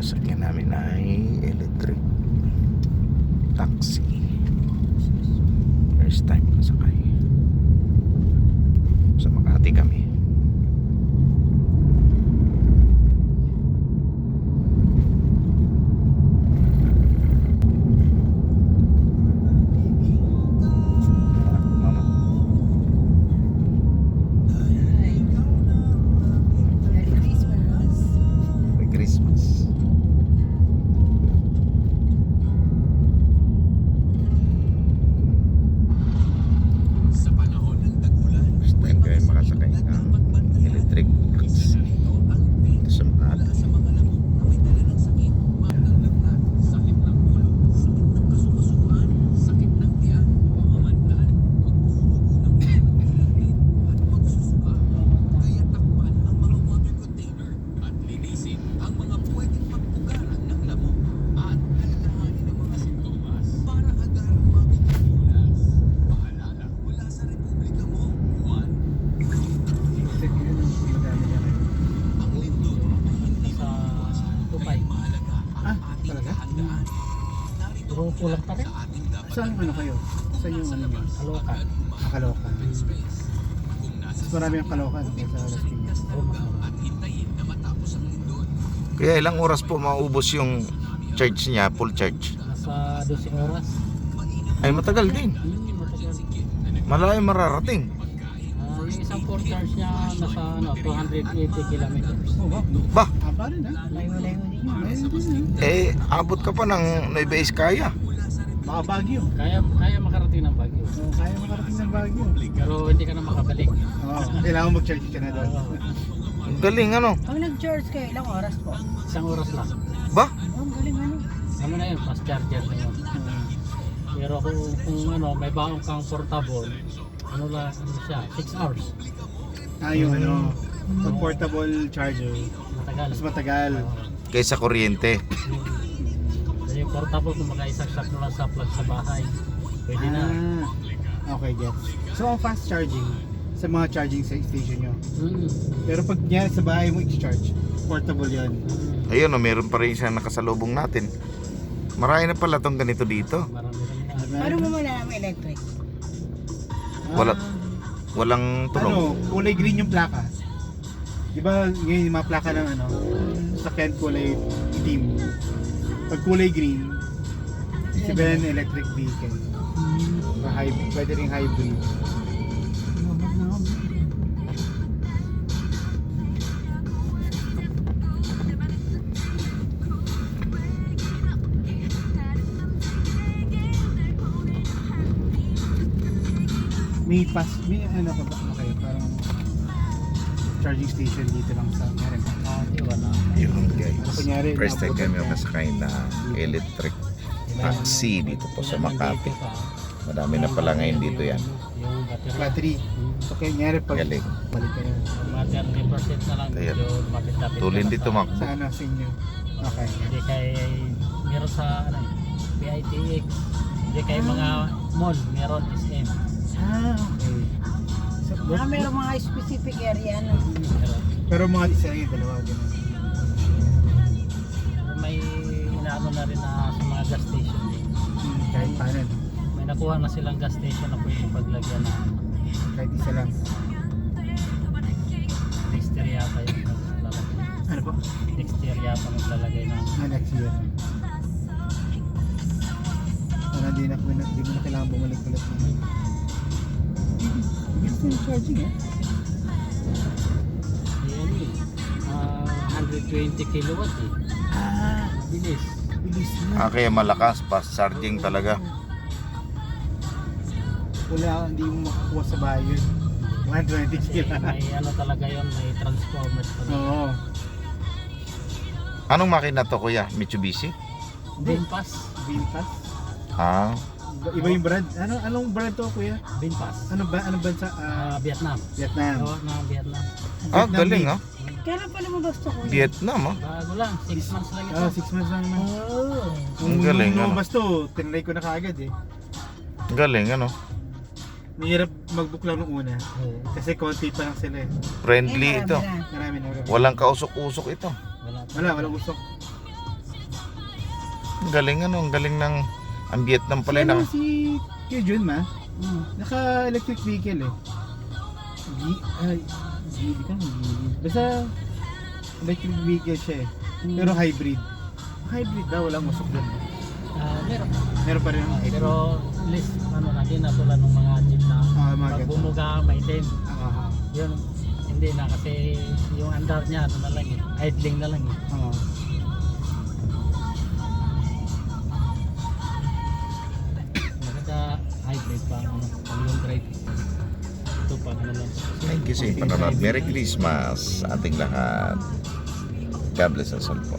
sasakyan namin ay electric taxi. First time nasakay. Sa Makati kami. Grupo lang pa rin. Saan ano kayo? Saan yung ano nyo? Kalokan. Kalokan. Mas marami ang Kalokan sa Las Piñas. Kaya ilang oras po maubos yung charge niya, full charge? Nasa 12 oras. Ay matagal din. Matagal. Malayo mararating. Yung isang full charge niya nasa 280 kilometers. Oh, ba? Bah, Haba rin ha? Layo-layo din yun. Ayun din ha? abot ka pa ng Nueva Ecija. Baka Baguio. Kaya makarating ng Baguio. Oh, kaya makarating ng Baguio. Pero hindi ka na makabalik. Oo, kailangan mag-charge ka na doon. Ang galing ano? Pag nag-charge kayo, ilang oras po? Isang oras lang. Bah, Ang galing ano? Ano na yun, fast charger na yun. Pero kung may baong kang portable, ano siya, 6 hours. Yung ano, pag portable charger, Matagal. mas matagal. kaysa kuryente. Kasi yung portable, kung isang shot mo lang sa plug sa bahay, pwede na. Okay, gets. So, ang fast charging sa mga charging station nyo. Mm. Pero pag niya sa bahay mo i-charge, portable yan. Ayun, meron pa rin isang nakasalubong natin. Marami na pala tong ganito dito. Marami rin na. Paano mo malalaman electric? Walang tulong. Ano, kulay green yung plaka. Di ba ngayon yung mga plaka ng ano, sakyan kulay itim. Pag kulay green, sabihin electric vehicle. Or hybrid, pwede rin hybrid. May ano ka ba kayo? Parang charging station dito lang sa meron ba? Wala. Yun guys. Ano kunyari, First time kami naabot ka. makasakay na electric taxi dito po sa Makati. Madami na pala ngayon dito yan. Yung battery. Battery. So kunyari pag Galing. balik ka na Mga 30% na lang Ayan. medyo lumapit-lapit Tulin ka na dito sa- makbo. sa ano sa inyo. Okay. Hindi kay meron sa PITX. Hindi kay mga mall, meron SM. Okay. So, Meron mga specific area ano. Meron. pero mga isa yung dalawa ganun. May inaano na rin na sa mga gas station din. Kahit paano, no? May nakuha na silang gas station na pwede paglagyan na Kahit isa lang. Dexter yata yung lalagay. Ano po? Dexter yata maglalagay ng Next year. Para di mo na kailangan bumalik-balik naman. Gusto yung charging eh. yan eh. 120 kilowatt eh. Bilis. Bilis na. Kaya malakas, fast charging talaga. Wala, hindi mo makakuha sa bahay yun. 120 Kasi kila. may ano talaga yun, may transformer talaga. Oo. Anong makina to kuya? Mitsubishi? Binpass. Vinpas. Ah, Iba yung brand. Anong brand to kuya? Binpass. Anong bansa? Vietnam. Vietnam. Oo, na Vietnam. ah Vietnam galing made. ah. Kailan pa lumabas to kuya? Vietnam ah. Bago lang, 6 months lang ito. 6 months lang naman. Oh. Ang galing, ano? Lumabas to, tinry ko na kaagad eh. Galing ano. Mahirap mag-book lang nung una. Oo. Kasi konti pa lang sila eh. Friendly ito. Marami na. Walang kausok-usok ito. Wala. Walang usok. Ang galing ano, ang galing ng ang Vietnam Si, pala ano, na. si Kuya Jun ma, Hmm. naka-electric vehicle eh. Di ka basta electric vehicle siya eh. Pero hybrid. Hybrid daw, walang usok doon. Meron. Meron pa rin ang hybrid. Pero list ano na din natulad ng mga jeep na mga pag ganun. bumuga maitim. Ah, Yun, hindi na kasi yung andar niya ano na lang eh, idling na lang eh. ah. Maganda hybrid pa ano, pang long drive. Ito pa ano lang. Thank you sa panonood. Merry Christmas sa ating lahat. God bless us all po.